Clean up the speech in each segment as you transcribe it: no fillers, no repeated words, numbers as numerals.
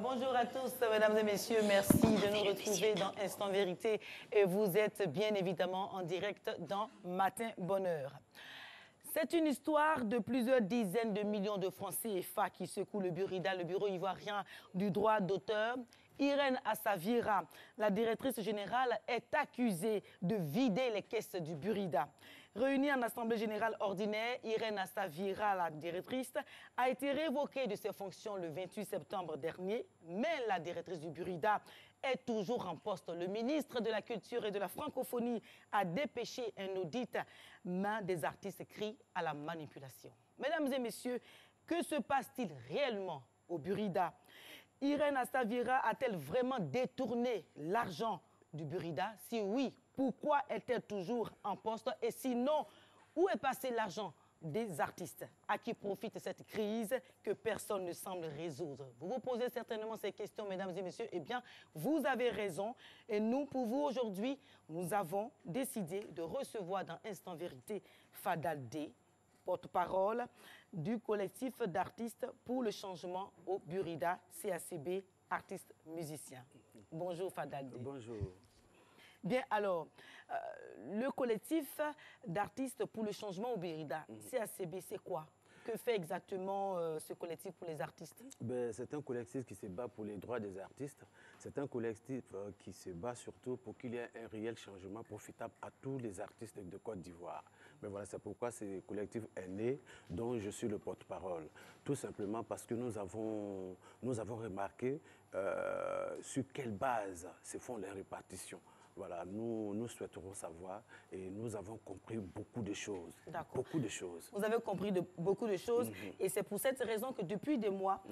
Bonjour à tous, mesdames et messieurs. Merci de nous retrouver dans Instant Vérité. Et vous êtes bien évidemment en direct dans Matin Bonheur. C'est une histoire de plusieurs dizaines de millions de francs CFA qui secouent le Burida, le bureau ivoirien du droit d'auteur. Irène Assavira, la directrice générale, est accusée de vider les caisses du Burida. Réunie en assemblée générale ordinaire, Irène Assavira, la directrice, a été révoquée de ses fonctions le 28 septembre dernier, mais la directrice du Burida est toujours en poste. Le ministre de la Culture et de la Francophonie a dépêché un audit, mais des artistes crient à la manipulation. Mesdames et messieurs, que se passe-t-il réellement au Burida? Irène Assavira a-t-elle vraiment détourné l'argent du Burida? Si oui, pourquoi est-elle toujours en poste? Et sinon, où est passé l'argent des artistes? À qui profite cette crise que personne ne semble résoudre? Vous vous posez certainement ces questions, mesdames et messieurs. Eh bien, vous avez raison. Et nous, pour vous, aujourd'hui, nous avons décidé de recevoir dans Instant Vérité Fadal D, porte-parole du collectif d'artistes pour le changement au Burida, CACB, artistes musiciens. Bonjour Fadal D. Bonjour. Bien, alors, le collectif d'artistes pour le changement au Burida, CACB, c'est quoi? Que fait exactement ce collectif pour les artistes? C'est un collectif qui se bat pour les droits des artistes. C'est un collectif qui se bat surtout pour qu'il y ait un réel changement profitable à tous les artistes de Côte d'Ivoire. Mais voilà, c'est pourquoi ce collectif est né, dont je suis le porte-parole. Tout simplement parce que nous avons remarqué sur quelle base se font les répartitions. Voilà, nous souhaiterons savoir et nous avons compris beaucoup de choses. Beaucoup de choses. Vous avez compris beaucoup de choses et c'est pour cette raison que depuis des mois,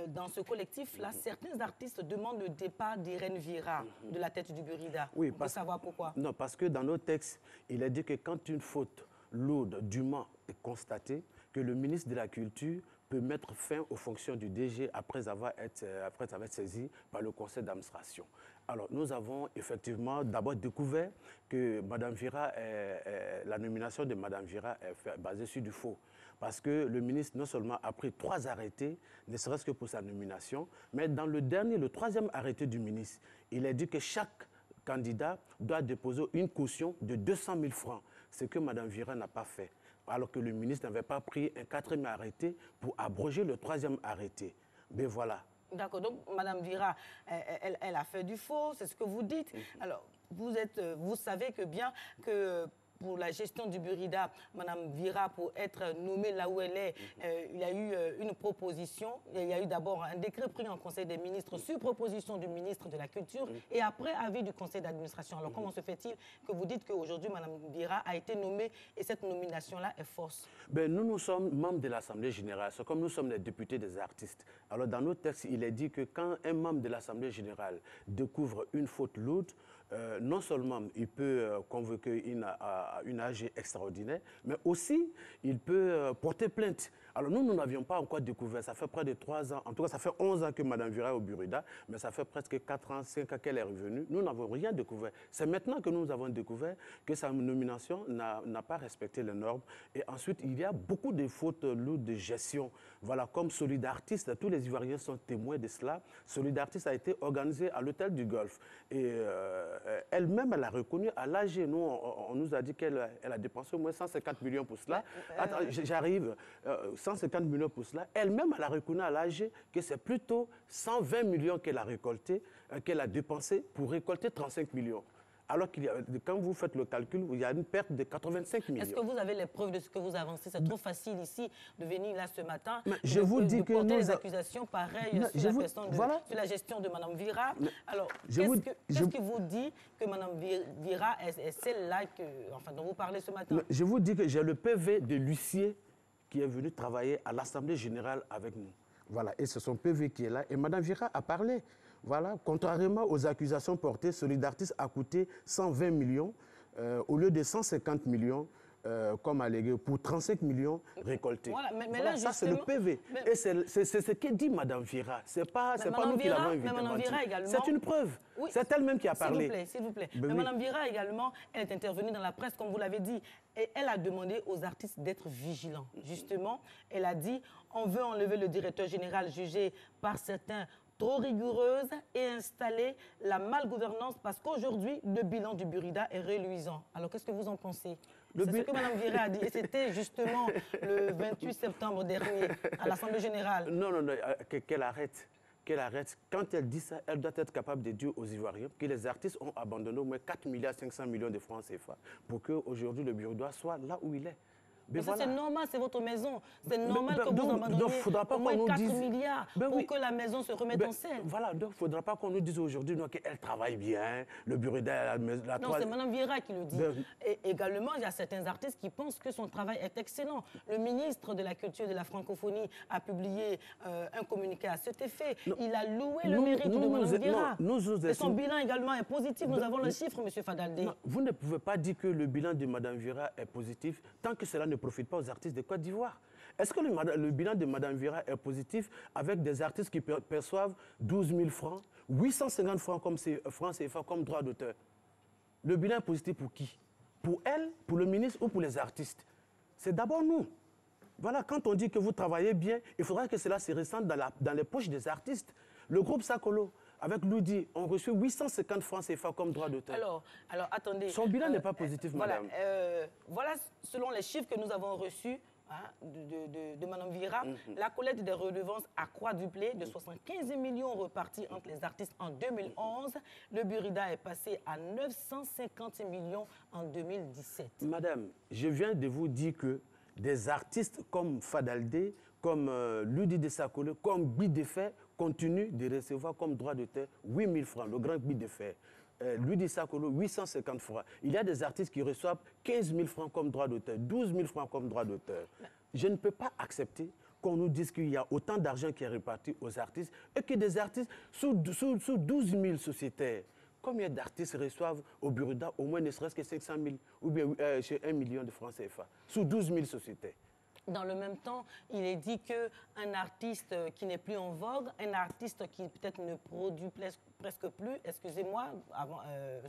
dans ce collectif-là, certains artistes demandent le départ d'Irène Vira de la tête du Burida. Oui, on peut savoir pourquoi? Non, parce que dans nos textes, il est dit que quand une faute lourde, dûment est constatée, que le ministre de la Culture peut mettre fin aux fonctions du DG après avoir été saisi par le conseil d'administration. Alors, nous avons effectivement d'abord découvert que Mme Vira, la nomination de Mme Vira est basée sur du faux. Parce que le ministre, non seulement a pris 3 arrêtés, ne serait-ce que pour sa nomination, mais dans le troisième arrêté du ministre, il est dit que chaque candidat doit déposer une caution de 200 000 francs, ce que Mme Vira n'a pas fait, alors que le ministre n'avait pas pris un 4e arrêté pour abroger le 3e arrêté. Mais voilà. D'accord, donc Mme Vira, elle a fait du faux, c'est ce que vous dites. Alors, vous savez que bien que pour la gestion du Burida, Mme Vira, pour être nommée là où elle est, il y a eu une proposition. Il y a eu d'abord un décret pris en Conseil des ministres sur proposition du ministre de la Culture et après avis du Conseil d'administration. Alors comment se fait-il que vous dites qu'aujourd'hui Mme Vira a été nommée et cette nomination-là est fausse? Nous sommes membres de l'Assemblée générale. C'est comme nous sommes les députés des artistes. Alors dans nos textes, il est dit que quand un membre de l'Assemblée générale découvre une faute lourde, non seulement il peut convoquer une AG extraordinaire, mais aussi il peut porter plainte. Alors nous n'avions pas encore découvert, ça fait près de 3 ans, en tout cas ça fait 11 ans que Mme Vira est au Burida, mais ça fait presque 4 ans, 5 ans qu'elle est revenue. Nous n'avons rien découvert. C'est maintenant que nous avons découvert que sa nomination n'a pas respecté les normes. Et ensuite, il y a beaucoup de fautes lourdes de gestion. Voilà, comme Solidartiste, tous les Ivoiriens sont témoins de cela. Solidartiste a été organisé à l'hôtel du Golfe. Et elle-même, elle a reconnu à l'AG. Nous, on nous a dit qu'elle a dépensé au moins 150 millions pour cela. Attends, j'arrive. 150 millions pour cela. Elle-même, elle a reconnu à l'AG que c'est plutôt 120 millions qu'elle a récolté, qu'elle a dépensé pour récolter 35 millions. Alors que quand vous faites le calcul, il y a une perte de 85 millions. Est-ce que vous avez les preuves de ce que vous avancez? C'est trop facile ici de venir là ce matin, je vous dis que porter des accusations pareilles sur la gestion de Mme Vira. Alors, qu'est-ce qui vous dit que Mme Vira est celle-là dont vous parlez ce matin? Je vous dis que j'ai le PV de l'huissier qui est venu travailler à l'Assemblée générale avec nous. Voilà, et c'est son PV qui est là. Et Mme Vira a parlé. Voilà, contrairement aux accusations portées, Solidartiste a coûté 120 millions au lieu de 150 millions comme allégué pour 35 millions récoltés. Voilà, là, ça, c'est le PV. Et c'est ce que dit Mme Vira. Ce n'est pas nous qui l'avons invité. C'est une preuve. Oui, c'est elle-même qui a parlé. S'il vous plaît. Mais Mme Vira également, elle est intervenue dans la presse, comme vous l'avez dit, et elle a demandé aux artistes d'être vigilants. Justement, elle a dit, on veut enlever le directeur général jugé par certains trop rigoureuse et installer la malgouvernance parce qu'aujourd'hui, le bilan du Burida est reluisant. Alors, qu'est-ce que vous en pensez? C'est ce que Mme Vira a dit. Et c'était justement le 28 septembre dernier à l'Assemblée générale. Non, qu'elle arrête. Qu'elle arrête. Quand elle dit ça, elle doit être capable de dire aux Ivoiriens que les artistes ont abandonné au moins 4 milliards 500 millions de francs CFA pour qu'aujourd'hui le Burida soit là où il est. Mais ça, c'est normal, c'est votre maison. C'est normal que vous abandonniez au moins 4 milliards pour que la maison se remette en scène. Voilà, donc il ne faudra pas qu'on nous dise aujourd'hui qu'elle travaille bien, le Burida... Non, c'est Mme Vira qui le dit. Et également, il y a certains artistes qui pensent que son travail est excellent. Le ministre de la Culture et de la Francophonie a publié un communiqué à cet effet. Il a loué le mérite de Mme Vira. Et son bilan également est positif. Nous avons le chiffre, M. Fadaldé. Vous ne pouvez pas dire que le bilan de Mme Vira est positif tant que cela ne profite pas aux artistes de Côte d'Ivoire. Est-ce que le bilan de Mme Vira est positif avec des artistes qui perçoivent 12 000 francs, 850 francs francs CFA comme droit d'auteur? Le bilan est positif pour qui? Pour elle, pour le ministre ou pour les artistes? C'est d'abord nous. Voilà, quand on dit que vous travaillez bien, il faudra que cela se ressente dans les poches des artistes. Le groupe Sakolo, avec Loudi, ont reçu 850 francs CFA comme droit d'auteur. Alors, attendez. Son bilan n'est pas positif, madame. Voilà, selon les chiffres que nous avons reçus de Mme Vira, la collecte des redevances a quadruplé de 75 millions repartis entre les artistes en 2011. Le Burida est passé à 950 millions en 2017. Madame, je viens de vous dire que des artistes comme Fadaldé, comme Ludi de Sakolo, comme Guy de Fer, continuent de recevoir comme droit d'auteur 8 000 francs, le grand Guy de Fer. Ludi Sakolo, 850 francs. Il y a des artistes qui reçoivent 15 000 francs comme droit d'auteur, 12 000 francs comme droit d'auteur. Je ne peux pas accepter qu'on nous dise qu'il y a autant d'argent qui est réparti aux artistes et que des artistes sous 12 000 sociétaires. Combien d'artistes reçoivent au Burida au moins ne serait-ce que 500 000 ou bien chez 1 million de francs CFA, sous 12 000 sociétés? Dans le même temps, il est dit qu'un artiste qui n'est plus en vogue, un artiste qui peut-être ne produit presque plus, excusez-moi,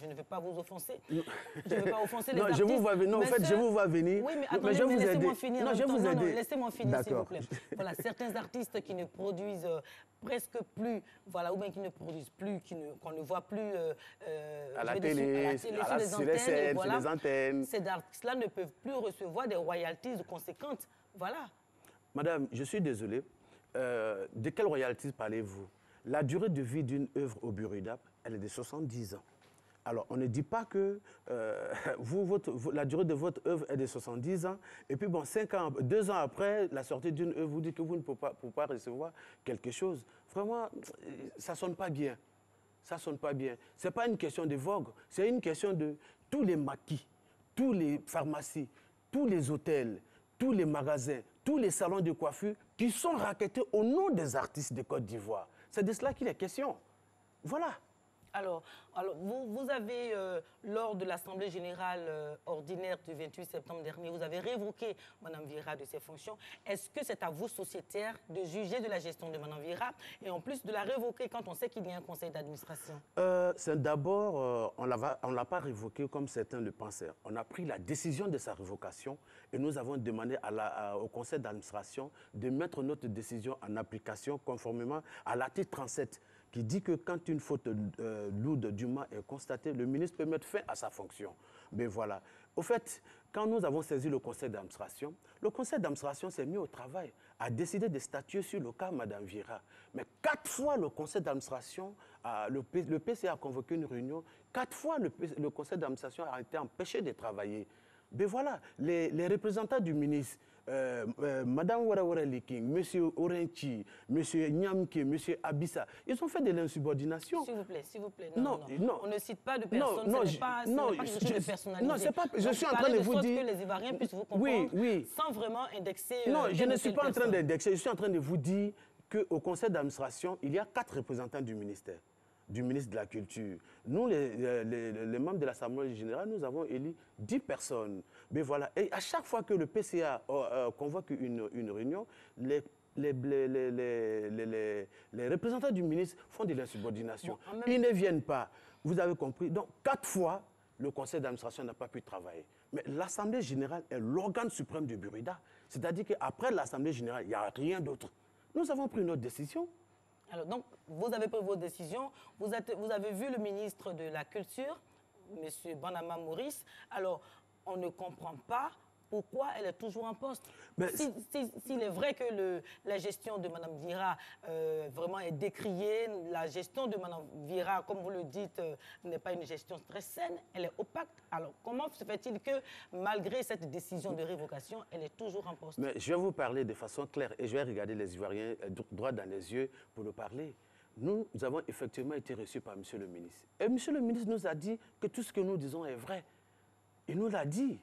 je ne veux pas vous offenser. Je ne veux pas offenser les artistes. Je vous vois venir. En fait, je vous vois venir. Oui, mais attendez, laissez-moi finir. Non, je vous aide. Laissez-moi finir, s'il vous plaît. Voilà, certains artistes qui ne produisent presque plus, voilà, ou bien qui ne produisent plus, qu'on ne voit plus à la télé, sur les scènes, sur les antennes. Ces artistes-là ne peuvent plus recevoir des royalties conséquentes. Voilà. Madame, je suis désolé. De quelles royalties parlez-vous? La durée de vie d'une œuvre au Burida, elle est de 70 ans. Alors, on ne dit pas que la durée de votre œuvre est de 70 ans, et puis, bon, 2 ans après la sortie d'une œuvre, vous dites que vous ne pouvez pas recevoir quelque chose. Vraiment, ça ne sonne pas bien. Ça ne sonne pas bien. Ce n'est pas une question de vogue, c'est une question de tous les maquis, tous les pharmacies, tous les hôtels, tous les magasins, tous les salons de coiffure qui sont rackettés au nom des artistes de Côte d'Ivoire. C'est de cela qu'il est question. Voilà. Alors vous avez, lors de l'Assemblée générale ordinaire du 28 septembre dernier, vous avez révoqué Mme Vira de ses fonctions. Est-ce que c'est à vous, sociétaires, de juger de la gestion de Mme Vira et en plus de la révoquer quand on sait qu'il y a un conseil d'administration? D'abord, on ne l'a pas révoqué comme certains le pensaient. On a pris la décision de sa révocation et nous avons demandé au conseil d'administration de mettre notre décision en application conformément à l'article 37. Qui dit que quand une faute lourde dûment est constatée, le ministre peut mettre fin à sa fonction. Mais voilà. Au fait, quand nous avons saisi le conseil d'administration s'est mis au travail, a décidé de statuer sur le cas Mme Vira. Mais 4 fois le conseil d'administration, le PCA a convoqué une réunion, 4 fois le conseil d'administration a été empêché de travailler. Mais voilà, les représentants du ministre, Mme Ouarawara Leking, M. Orenchi, M. Nyamke, M. Abissa, ils ont fait de l'insubordination. S'il vous plaît, non. On ne cite pas de personnes, ce n'est pas quelque chose de personnalisé. Non, c'est pas, je suis en train de vous dire... que les Ivoiriens puissent vous comprendre sans vraiment indexer... Non, je ne suis pas en train d'indexer, je suis en train de vous dire qu'au conseil d'administration, il y a 4 représentants du ministère, du ministre de la Culture. Nous, les membres de l'Assemblée générale, nous avons élu 10 personnes. Mais voilà. Et à chaque fois que le PCA convoque une réunion, les représentants du ministre font de l'insubordination. Ils ne viennent pas. Vous avez compris. Donc, 4 fois, le conseil d'administration n'a pas pu travailler. Mais l'Assemblée générale est l'organe suprême du Burida. C'est-à-dire qu'après l'Assemblée générale, il n'y a rien d'autre. Nous avons pris notre décision. Alors, donc, vous avez pris vos décisions. Vous avez vu le ministre de la Culture, M. Banama Maurice. Alors, on ne comprend pas pourquoi elle est toujours en poste. S'il est vrai que la gestion de Mme Vira vraiment est décriée, la gestion de Mme Vira, comme vous le dites, n'est pas une gestion très saine, elle est opaque. Alors, comment se fait-il que, malgré cette décision de révocation, elle est toujours en poste? Mais je vais vous parler de façon claire et je vais regarder les Ivoiriens droit dans les yeux pour le parler. Nous avons effectivement été reçus par M. le ministre. Et M. le ministre nous a dit que tout ce que nous disons est vrai. Il nous l'a dit.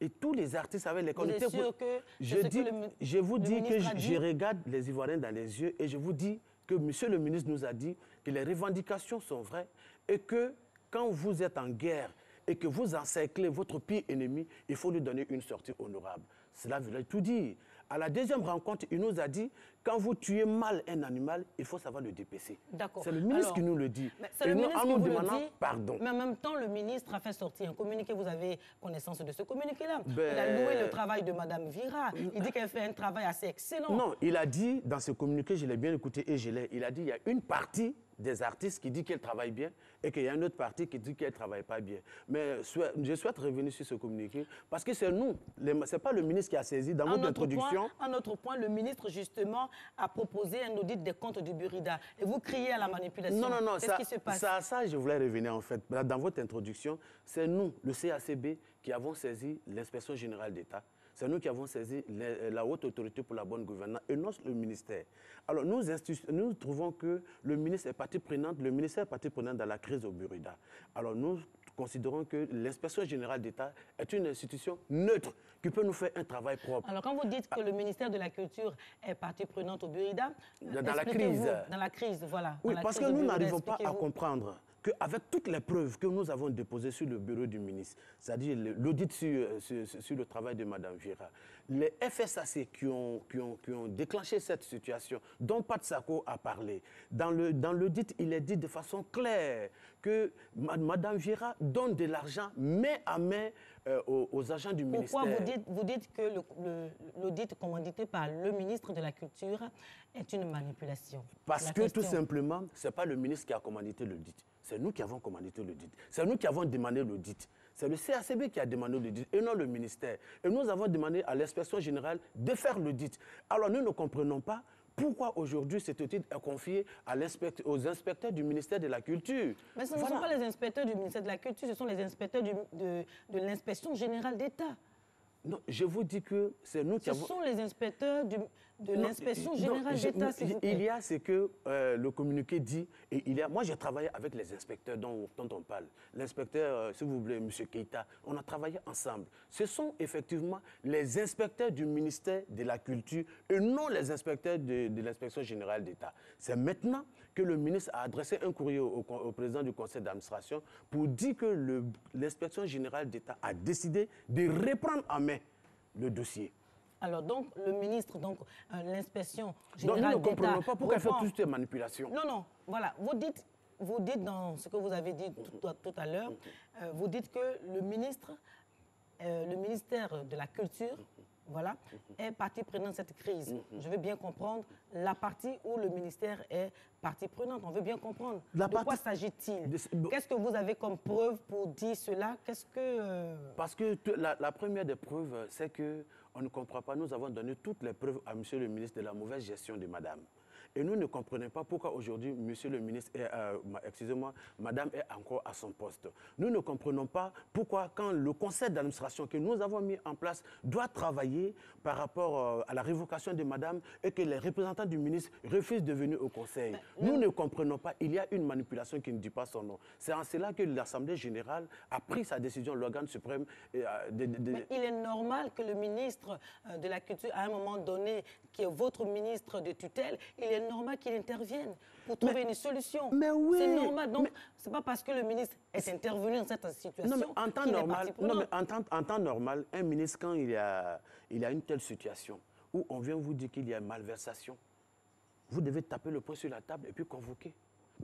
Et tous les artistes avec lesquels... Vous êtes sûr que je vous dis que je regarde les Ivoiriens dans les yeux et je vous dis que M. le ministre nous a dit que les revendications sont vraies et que quand vous êtes en guerre et que vous encerclez votre pire ennemi, il faut lui donner une sortie honorable. Cela veut tout dire. À la deuxième rencontre, il nous a dit, quand vous tuez mal un animal, il faut savoir le dépecer. C'est le ministre qui nous le dit. C'est le ministre qui vous le dit, pardon. Mais en même temps, le ministre a fait sortir un communiqué. Vous avez connaissance de ce communiqué-là. Il a loué le travail de Mme Vira. Il dit qu'elle fait un travail assez excellent. Non, il a dit, dans ce communiqué, je l'ai bien écouté et il a dit, il y a une partie des artistes qui dit qu'elle travaille bien et qu'il y a une autre partie qui dit qu'elle ne travaille pas bien. Mais je souhaite revenir sur ce communiqué parce que c'est nous, ce n'est pas le ministre qui a saisi dans votre introduction. En autre point, le ministre, justement, a proposé un audit des comptes du Burida. Et vous criez à la manipulation. Non, qu'est-ce qui se passe? Ça, je voulais revenir en fait. Dans votre introduction, c'est nous, le CACB, qui avons saisi l'inspection générale d'État. C'est nous qui avons saisi la haute autorité pour la bonne gouvernance et non le ministère. Alors nous trouvons que le ministre est partie prenante, le ministère est partie prenante dans la crise au Burida. Alors nous considérons que l'inspection générale d'État est une institution neutre qui peut nous faire un travail propre. Alors quand vous dites que le ministère de la Culture est partie prenante au Burida, dans la crise. Dans la crise, voilà. Oui, parce que nous n'arrivons pas à comprendre qu'avec toutes les preuves que nous avons déposées sur le bureau du ministre, c'est-à-dire l'audit sur le travail de Mme Vira, les FSAC qui ont déclenché cette situation, dont Pat Sako a parlé, dans l'audit, il est dit de façon claire que Mme Vira donne de l'argent main à main aux agents du ministère. Pourquoi vous dites que l'audit commandité par le ministre de la Culture est une manipulation? Parce que tout simplement, ce n'est pas le ministre qui a commandité l'audit. C'est nous qui avons commandité l'audit. C'est nous qui avons demandé l'audit. C'est le CACB qui a demandé l'audit et non le ministère. Et nous avons demandé à l'inspection générale de faire l'audit. Alors nous ne comprenons pas pourquoi aujourd'hui cet audit est confié aux inspecteurs du ministère de la Culture. Mais ce ne sont pas les inspecteurs du ministère de la Culture, ce sont les inspecteurs de l'inspection générale d'État. Non, je vous dis que c'est nous qui avons... Ce sont les inspecteurs de l'inspection générale d'État, s'il vous plaît. Il y a ce que le communiqué dit. Et moi, j'ai travaillé avec les inspecteurs dont on parle. L'inspecteur, si vous voulez, M. Keita, on a travaillé ensemble. Ce sont effectivement les inspecteurs du ministère de la Culture et non les inspecteurs de l'inspection générale d'État. C'est maintenant que le ministre a adressé un courrier au président du conseil d'administration pour dire que l'inspection générale d'État a décidé de reprendre en main le dossier. Alors donc, le ministre, l'inspection générale d'État... Donc nous ne comprenons pas pourquoi elle fait toutes ces manipulations. Non, voilà. Vous dites dans ce que vous avez dit tout à l'heure, vous dites que le ministère de la Culture, voilà, est partie prenante de cette crise. Je veux bien comprendre la partie où le ministère est partie prenante. On veut bien comprendre. De quoi s'agit-il? Qu'est-ce que vous avez comme preuve pour dire cela? Parce que la première des preuves, c'est qu'on ne comprend pas. Nous avons donné toutes les preuves à M. le ministre de la mauvaise gestion de Madame. Et nous ne comprenons pas pourquoi aujourd'hui, monsieur le ministre, madame est encore à son poste. Nous ne comprenons pas pourquoi, quand le conseil d'administration que nous avons mis en place doit travailler par rapport à la révocation de madame et que les représentants du ministre refusent de venir au conseil. Nous ne comprenons pas. Il y a une manipulation qui ne dit pas son nom. C'est en cela que l'Assemblée générale a pris sa décision, l'organe suprême. Mais il est normal que le ministre de la Culture, à un moment donné, qui est votre ministre de tutelle, il est normal qu'il intervienne pour trouver une solution. Mais oui. C'est normal. Donc, ce n'est pas parce que le ministre est intervenu dans cette situation qu'il est parti prenant. En temps normal, un ministre, quand il y a une telle situation où on vient vous dire qu'il y a malversation, vous devez taper le poing sur la table et puis convoquer.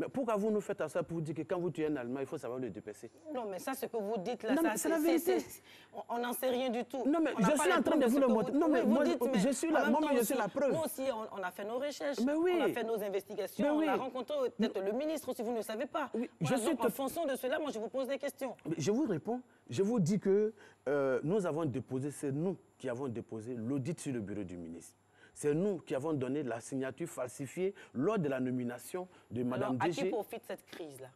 Mais pourquoi vous nous faites ça pour vous dire que quand vous tuez un Allemand, il faut savoir le dépasser? Non, mais ça, ce que vous dites là, non, ça, c'est la vérité. On n'en sait rien du tout. Non, mais je suis en train de vous le montrer. Non, mais moi, je suis la preuve. Nous aussi, on a fait nos recherches, mais oui. on a fait nos investigations, mais oui. on a rencontré peut-être le ministre, si vous ne le savez pas. Oui. Voilà, donc, en fonction de cela, moi, je vous pose des questions. Je vous réponds. Je vous dis que nous avons déposé, c'est nous qui avons déposé l'audit sur le bureau du ministre. C'est nous qui avons donné la signature falsifiée lors de la nomination de Mme DG. À qui profite cette crise-là,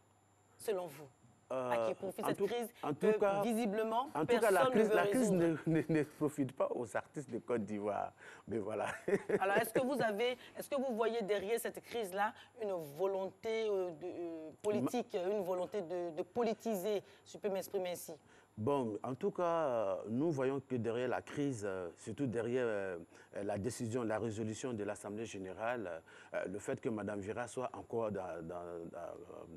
selon vous? À qui profite cette crise que, visiblement, personne ne veut la crise résoudre. ne profite pas aux artistes de Côte d'Ivoire. Mais voilà. Alors, est-ce que vous voyez derrière cette crise-là une volonté politique, une volonté de politiser, si je peux m'exprimer ainsi? Bon, en tout cas, nous voyons que derrière la crise, surtout derrière la décision, la résolution de l'Assemblée générale, le fait que Mme Vira soit encore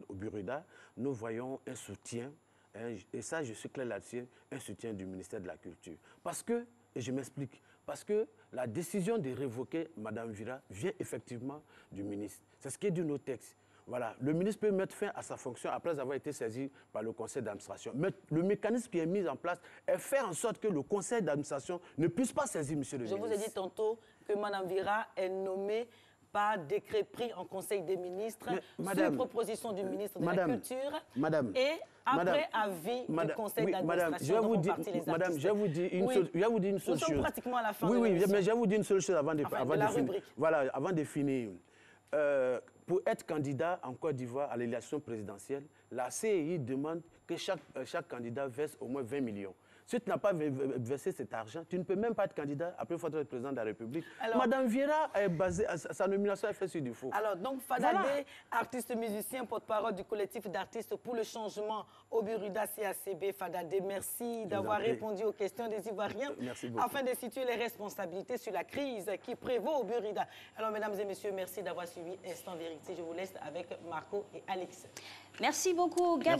au Burunda, nous voyons un soutien, et ça je suis clair là-dessus, un soutien du ministère de la Culture. Parce que, et je m'explique, parce que la décision de révoquer Mme Vira vient effectivement du ministre. C'est ce qui est dit dans nos textes. Voilà, le ministre peut mettre fin à sa fonction après avoir été saisi par le conseil d'administration. Mais le mécanisme qui est mis en place est faire en sorte que le conseil d'administration ne puisse pas saisir monsieur le ministre. Je vous ai dit tantôt que Mme Vira est nommée par décret pris en conseil des ministres sur proposition du ministre de la Culture et après avis du conseil d'administration dont font partie les artistes. Madame, je vous dis une seule chose. Nous sommes pratiquement à la fin de l'émission. Oui, mais je vous dis une seule chose avant de finir. Voilà, avant de finir. Pour être candidat en Côte d'Ivoire à l'élection présidentielle, la CEI demande que chaque candidat verse au moins 20 millions. Si tu n'as pas versé cet argent, tu ne peux même pas être candidat après il faut être président de la République. Madame Vira est basée, sa nomination est faite sur du faux. Alors, donc, Fadadé, artiste musicien, porte-parole du collectif d'artistes pour le changement au Burunda CACB. Fadadé, merci d'avoir répondu aux questions des Ivoiriens afin de situer les responsabilités sur la crise qui prévaut au Burunda. Alors, mesdames et messieurs, merci d'avoir suivi Instant Vérité. Je vous laisse avec Marco et Alex. Merci beaucoup, Gabriel.